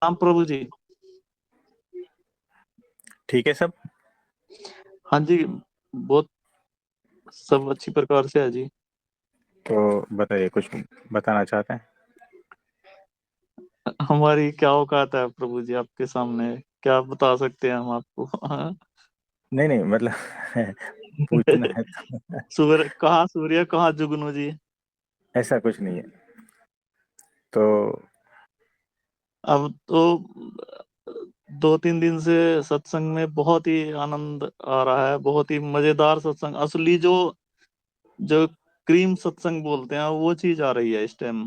राम प्रभु जी। ठीक है सब। हाँ जी, बहुत सब अच्छी प्रकार से है जी। तो बताइए, कुछ बताना चाहते हैं? हमारी क्या औकात है प्रभु जी आपके सामने, क्या बता सकते हैं हम आपको। नहीं नहीं, मतलब पूछना है तो। सूर्य कहाँ जुगनू जी। ऐसा कुछ नहीं है तो। अब तो 2-3 दिन से सत्संग में बहुत ही आनंद आ रहा है, बहुत ही मजेदार सत्संग, असली जो जो क्रीम सत्संग बोलते हैं वो चीज आ रही है इस टाइम।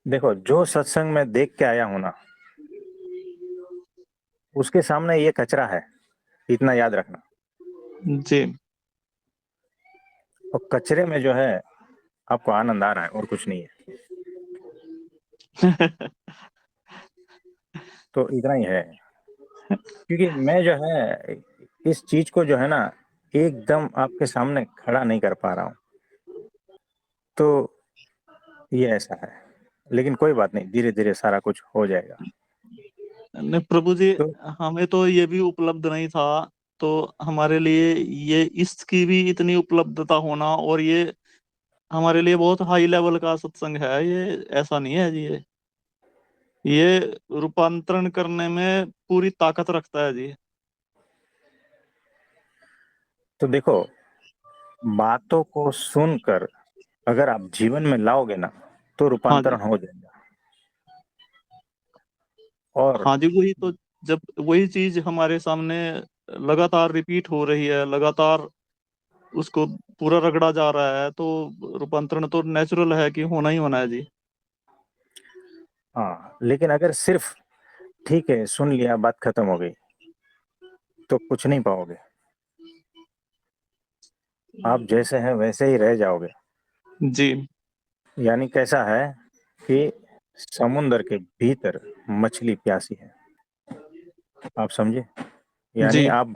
देखो, जो सत्संग में देख के आया हूं ना, उसके सामने ये कचरा है, इतना याद रखना। जी। और कचरे में जो है, आपको आनंद आ रहा है और कुछ नहीं है। तो इतना ही है। क्योंकि मैं जो है, इस चीज को जो है ना, एकदम आपके सामने खड़ा नहीं कर पा रहा हूँ। तो ये ऐसा है। लेकिन कोई बात नहीं, धीरे धीरे सारा कुछ हो जाएगा। नहीं प्रभु जी, तो हमें तो ये भी उपलब्ध नहीं था। तो हमारे लिए ये इसकी भी इतनी उपलब्धता होना, और ये हमारे लिए बहुत हाई लेवल का सत्संग है ये। ऐसा नहीं है जी, ये रूपांतरण करने में पूरी ताकत रखता है जी। तो देखो, बातों को सुनकर अगर आप जीवन में लाओगे ना, तो हाँ जी। रूपांतरण हो जाएगा। और हाँ जी, वही तो। जब वही चीज हमारे सामने लगातार रिपीट हो रही है, लगातार उसको पूरा रगड़ा जा रहा है, तो रूपांतरण तो नेचुरल है कि होना ही होना है जी। हाँ, लेकिन अगर सिर्फ ठीक है सुन लिया, बात खत्म हो गई, तो कुछ नहीं पाओगे। आप जैसे हैं वैसे ही रह जाओगे। जी। यानी कैसा है कि समुंदर के भीतर मछली प्यासी है। आप समझे? यानी जी। आप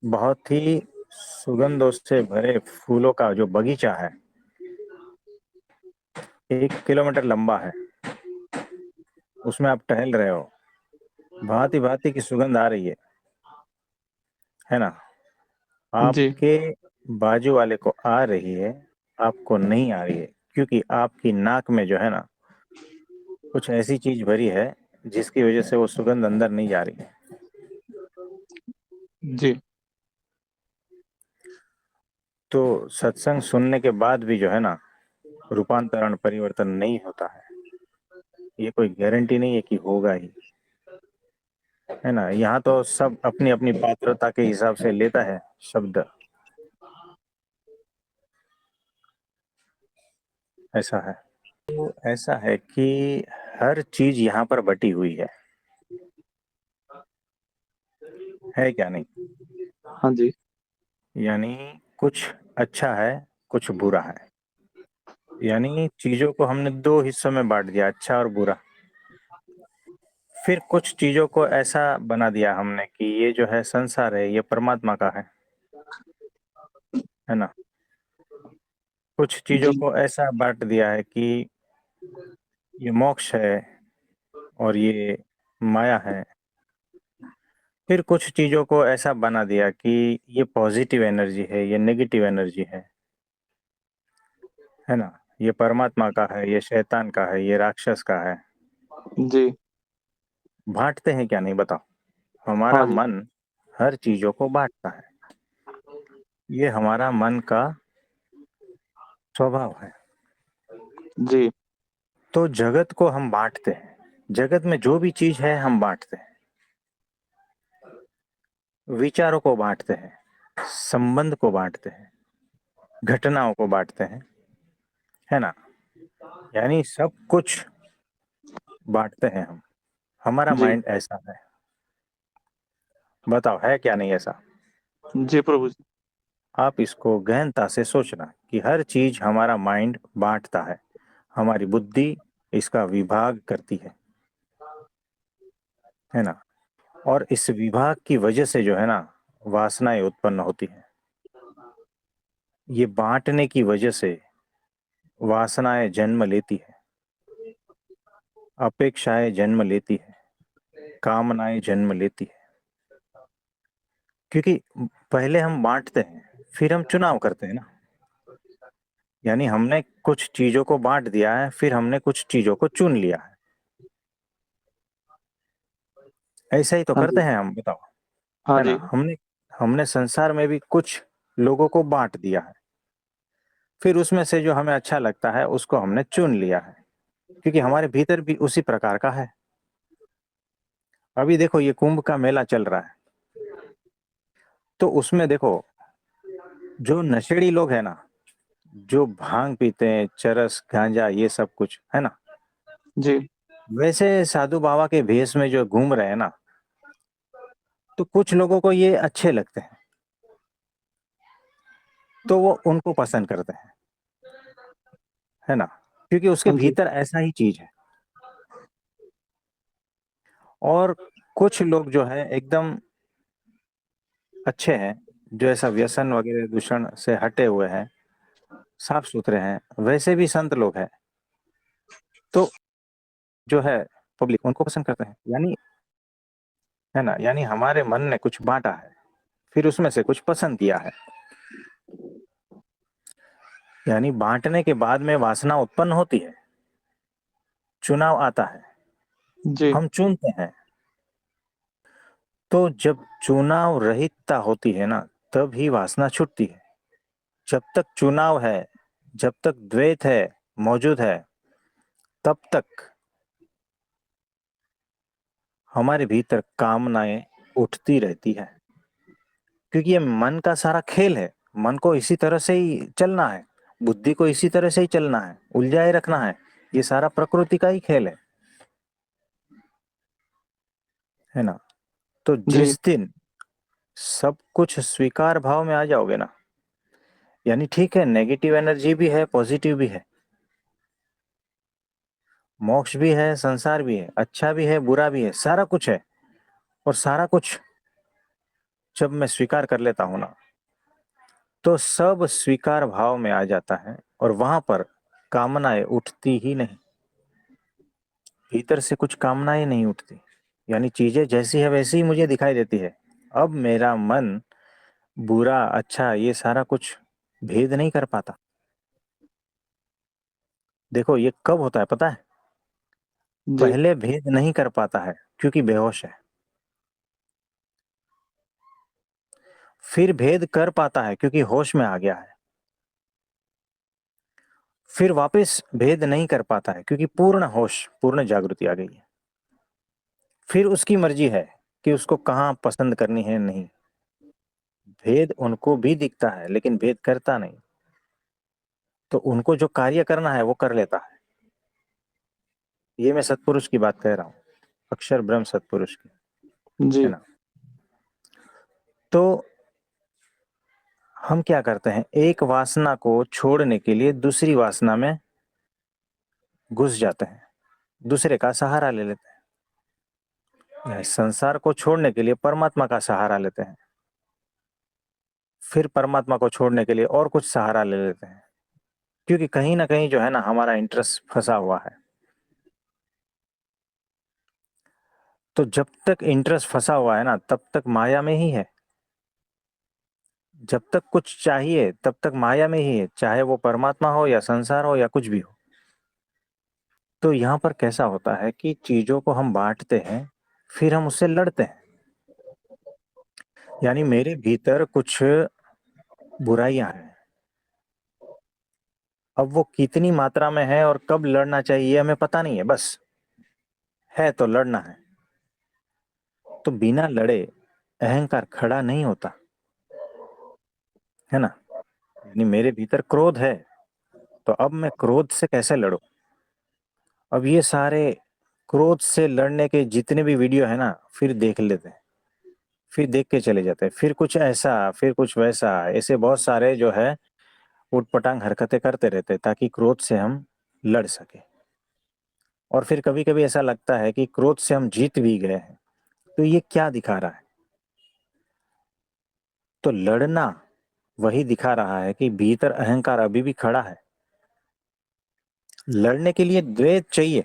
बहुत ही सुगंधों से भरे फूलों का जो बगीचा है, 1 किलोमीटर लंबा है, उसमें आप टहल रहे हो, भांति भांति की सुगंध आ रही है ना? जी। आपके बाजू वाले को आ रही है, आपको नहीं आ रही है, क्योंकि आपकी नाक में जो है ना, कुछ ऐसी चीज भरी है जिसकी वजह से वो सुगंध अंदर नहीं जा रही है। जी। तो सत्संग सुनने के बाद भी जो है ना, रूपांतरण परिवर्तन नहीं होता है। ये कोई गारंटी नहीं है कि होगा ही, है ना? यहाँ तो सब अपनी अपनी पात्रता के हिसाब से लेता है शब्द। ऐसा है। तो ऐसा है कि हर चीज यहाँ पर बटी हुई है क्या नहीं? हाँ जी। यानी कुछ अच्छा है, कुछ बुरा है। यानी चीजों को हमने दो हिस्सों में बांट दिया, अच्छा और बुरा। फिर कुछ चीजों को ऐसा बना दिया हमने कि ये जो है संसार है, ये परमात्मा का है ना? कुछ चीजों जी। को ऐसा बांट दिया है कि ये मोक्ष है और ये माया है। फिर कुछ चीजों को ऐसा बना दिया कि ये पॉजिटिव एनर्जी है, ये नेगेटिव एनर्जी है ना? ये परमात्मा का है, ये शैतान का है, ये राक्षस का है। जी। बांटते हैं क्या नहीं, बताओ? हमारा हाँ जी। मन हर चीजों को बांटता है। ये हमारा मन का स्वभाव है। जी। तो जगत को हम बांटते हैं, जगत में जो भी चीज है हम बांटते हैं। विचारों को बांटते हैं, संबंध को बांटते हैं, घटनाओं को बांटते हैं, है ना? यानी सब कुछ बांटते हैं हम। हमारा जी। माइंड ऐसा है। बताओ, है क्या नहीं ऐसा? जी प्रभु जी। आप इसको गहनता से सोचना कि हर चीज हमारा माइंड बांटता है, हमारी बुद्धि इसका विभाग करती है ना? और इस विभाग की वजह से जो है ना, वासनाएं उत्पन्न होती हैं। ये बांटने की वजह से वासनाएं जन्म लेती है। अपेक्षाएं जन्म लेती है, कामनाएं जन्म लेती है। क्योंकि पहले हम बांटते हैं, फिर हम चुनाव करते हैं ना। यानी हमने कुछ चीजों को बांट दिया है, फिर हमने कुछ चीजों को चुन लिया है। ऐसा ही तो हाँ करते जी। हैं हम, बताओ। हाँ है जी। ना, हमने हमने संसार में भी कुछ लोगों को बांट दिया है, फिर उसमें से जो हमें अच्छा लगता है उसको हमने चुन लिया है, क्योंकि हमारे भीतर भी उसी प्रकार का है। अभी देखो, ये कुंभ का मेला चल रहा है, तो उसमें देखो, जो नशेड़ी लोग हैं ना, जो भांग पीते हैं, चरस गांजा ये सब कुछ है ना, जी। वैसे साधु बाबा के भेष में जो घूम रहे हैं ना, तो कुछ लोगों को ये अच्छे लगते हैं, तो वो उनको पसंद करते हैं, है ना, क्योंकि उसके हाँ जी। भीतर ऐसा ही चीज है। और कुछ लोग जो है एकदम अच्छे हैं, जो ऐसा व्यसन वगैरह दूषण से हटे हुए हैं, साफ सुथरे हैं, वैसे भी संत लोग हैं, तो जो है पब्लिक उनको पसंद करते हैं। यानी, है ना, यानी हमारे मन ने कुछ बांटा है, फिर उसमें से कुछ पसंद किया है। यानी बांटने के बाद में वासना उत्पन्न होती है, चुनाव आता है, जी। हम चुनते हैं। तो जब चुनाव रहितता होती है ना, तब ही वासना छूटती है। जब तक चुनाव है, जब तक द्वैत है, मौजूद है, तब तक हमारे भीतर कामनाएं उठती रहती है, क्योंकि ये मन का सारा खेल है। मन को इसी तरह से ही चलना है, बुद्धि को इसी तरह से ही चलना है, उलझाए रखना है। ये सारा प्रकृति का ही खेल है ना। तो जी। जिस दिन सब कुछ स्वीकार भाव में आ जाओगे ना, यानी ठीक है, नेगेटिव एनर्जी भी है, पॉजिटिव भी है, मोक्ष भी है, संसार भी है, अच्छा भी है, बुरा भी है, सारा कुछ है। और सारा कुछ जब मैं स्वीकार कर लेता हूं ना, तो सब स्वीकार भाव में आ जाता है, और वहां पर कामनाएं उठती ही नहीं, भीतर से कुछ कामनाएं नहीं उठती। यानी चीजें जैसी है वैसी ही मुझे दिखाई देती है। अब मेरा मन बुरा अच्छा ये सारा कुछ भेद नहीं कर पाता। देखो, ये कब होता है पता है? जी। पहले भेद नहीं कर पाता है क्योंकि बेहोश है, फिर भेद कर पाता है क्योंकि होश में आ गया है, फिर वापस भेद नहीं कर पाता है क्योंकि पूर्ण होश, पूर्ण जागृति आ गई है। फिर उसकी मर्जी है कि उसको कहाँ पसंद करनी है, नहीं। भेद उनको भी दिखता है लेकिन भेद करता नहीं, तो उनको जो कार्य करना है वो कर लेता है। ये मैं सत्पुरुष की बात कह रहा हूँ, अक्षर ब्रह्म सत्पुरुष की, जी। है ना। तो हम क्या करते हैं, एक वासना को छोड़ने के लिए दूसरी वासना में घुस जाते हैं, दूसरे का सहारा ले लेते हैं। संसार को छोड़ने के लिए परमात्मा का सहारा लेते हैं, फिर परमात्मा को छोड़ने के लिए और कुछ सहारा ले लेते हैं, क्योंकि कहीं ना कहीं जो है ना हमारा इंटरेस्ट फंसा हुआ है। तो जब तक इंटरेस्ट फंसा हुआ है ना, तब तक माया में ही है। जब तक कुछ चाहिए तब तक माया में ही है, चाहे वो परमात्मा हो या संसार हो या कुछ भी हो। तो यहाँ पर कैसा होता है कि चीजों को हम बांटते हैं, फिर हम उससे लड़ते हैं। यानी मेरे भीतर कुछ बुराइयां हैं, अब वो कितनी मात्रा में है और कब लड़ना चाहिए हमें पता नहीं है, बस है तो लड़ना है। तो बिना लड़े अहंकार खड़ा नहीं होता, है ना। यानी मेरे भीतर क्रोध है, तो अब मैं क्रोध से कैसे लड़ूं? अब ये सारे क्रोध से लड़ने के जितने भी वीडियो है ना, फिर देख लेते हैं, फिर देख के चले जाते हैं, फिर कुछ ऐसा, फिर कुछ वैसा, ऐसे बहुत सारे जो है उटपटांग हरकतें करते रहते हैं ताकि क्रोध से हम लड़ सके। और फिर कभी कभी ऐसा लगता है कि क्रोध से हम जीत भी गए हैं, तो ये क्या दिखा रहा है? तो लड़ना वही दिखा रहा है कि भीतर अहंकार अभी भी खड़ा है। लड़ने के लिए द्वेष चाहिए,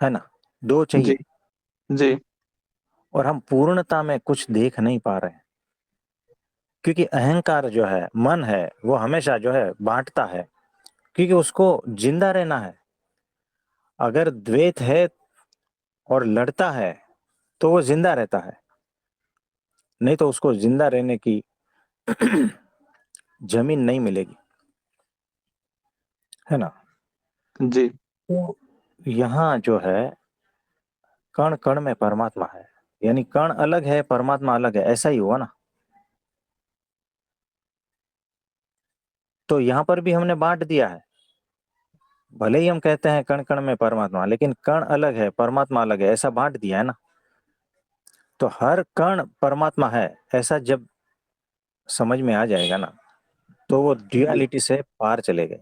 है ना, दो जी। चाहिए। जी। और हम पूर्णता में कुछ देख नहीं पा रहे हैं, क्योंकि अहंकार जो है, मन है, वो हमेशा जो है बांटता है, क्योंकि उसको जिंदा रहना है। अगर द्वैत है और लड़ता है तो वो जिंदा रहता है, नहीं तो उसको जिंदा रहने की जमीन नहीं मिलेगी, है ना। जी। तो यहाँ जो है कण कण में परमात्मा है, यानी कण अलग है परमात्मा अलग है, ऐसा ही हुआ ना। तो यहाँ पर भी हमने बांट दिया है, भले ही हम कहते हैं कण कण में परमात्मा, लेकिन कण अलग है परमात्मा अलग है, ऐसा बांट दिया है ना। तो हर कण परमात्मा है, ऐसा जब समझ में आ जाएगा ना, तो वो जी। ड्युअलिटी से पार चले गए।